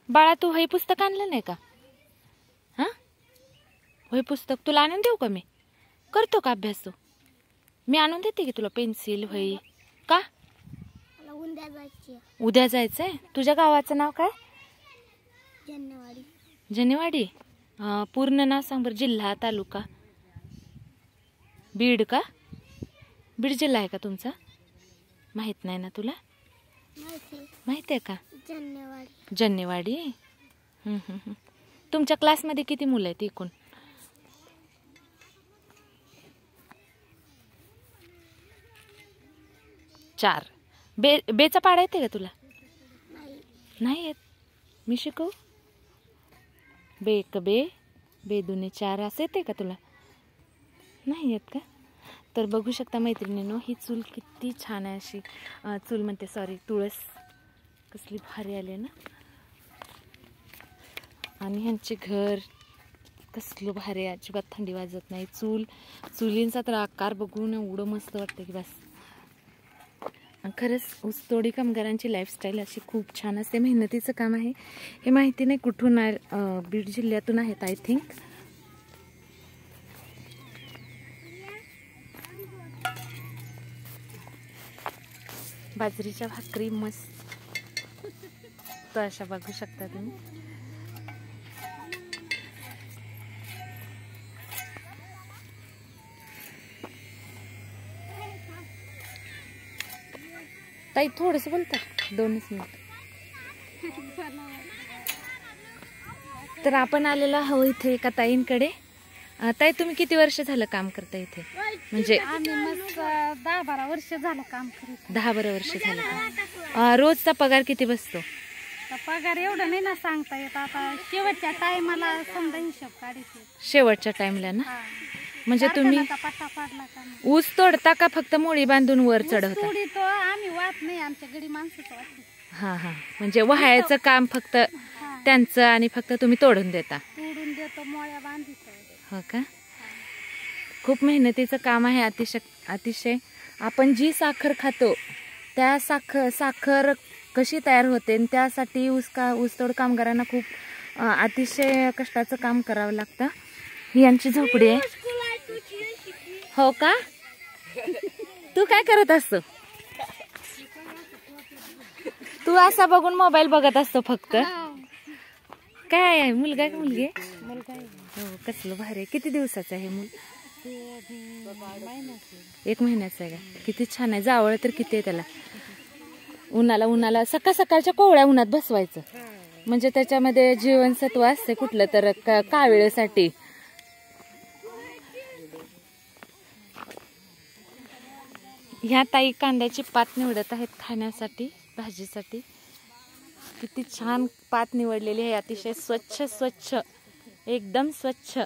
बाळा तू हे पुस्तक आणलं नाही का? हा हे पुस्तक तुला आणून देऊ का मी? करतो का अभ्यास तू? मी आणून देते की तुला पेन्सिल वही. का उद्या जायचंय? तुझ्या गावाचं नाव काय? जन्नेवाडी. जन्नेवाडी. पूर्ण नाव सांग बरं. जिल्हा तालुका? बीड का? बीड जिल्हा आहे का तुमचा? माहित नाही ना तुला? माहित आहे का? जन्नेवाडी. जन्नेवाडी. तुमच्या क्लासमध्ये किती मुलं आहेत एकूण? चार. बेचा पाडा येते का तुला? नाही येत. मी शिकवू? बे एक बे, बे दुने चार असं येते का तुला? नाही येत का? तर बघू शकता मैत्रिणींनो, ही चूल किती छान आहे. अशी चूल म्हणते, सॉरी, तुळस कसली भारी आली ना. आणि ह्यांचे घर कसलं भारी, अजिबात थंडी वाजत नाही. चुलींचा तर आकार बघून एवढं मस्त वाटतं की बस. खरंच ऊसतोडी कामगारांची लाईफस्टाईल अशी खूप छान असते. मेहनतीचं काम आहे. हे माहिती नाही कुठून आहे, बीड जिल्ह्यातून आहेत आय थिंक. बाजरीच्या भाकरी मस्त अशा बघू शकता तुम्ही. ताई थोडंसं बोलता, 2 मिनिट. तर आपण आलेलो आहोत इथे एका ताईंकडे. ताई तुम्ही किती वर्ष झालं काम करता इथे? म्हणजे 10-12 वर्ष झालं काम करत. 10-12 वर्ष झालं का? रोजचा पगार किती बसतो? पगार एवढं नाही ना सांगता येत. आता शेवटच्या टायमाला समजा हिशोब काढायचे. शेवटच्या टाइमला ना? म्हणजे तुम्ही पट्टा पाडला का ऊस तोडता का फक्त मोळी बांधून वर चढवता? तो आम्ही वाहत नाही, आमच्या गडी माणसं वाहत. हा हा. म्हणजे वाहायचं काम फक्त त्यांचं आणि फक्त तुम्ही तोडून देता? तोडून देतो, मोळ्या बांधितो. हो का? खूप मेहनतीचं काम आहे. अतिशय. आपण जी साखर खातो त्या साखर कशी तयार होते, त्यासाठी ऊसतोड कामगारांना खूप अतिशय कष्टाचं काम करावं लागतं. ही यांची झोपडी आहे. हो का? तू काय करत असतो? तू असा बघून मोबाईल बघत असतो फक्त? काय आहे? मुलगा का मुलगी? मुलगा. हो. कसलं भारी. किती दिवसाचं आहे मूल? 1 महिन्याचं आहे का? किती छान आहे. जावळ तर किती आहे त्याला. उन्हाला सकाळच्या कोवळ्या उन्हात बसवायचं, म्हणजे त्याच्यामध्ये जीवनसत्व असते कुठलं तर काविळीसाठी. ह्या ताई कांद्याची पात निवडत आहेत खाण्यासाठी, भाजीसाठी. किती छान पात निवडलेली आहे. अतिशय स्वच्छ, एकदम स्वच्छ.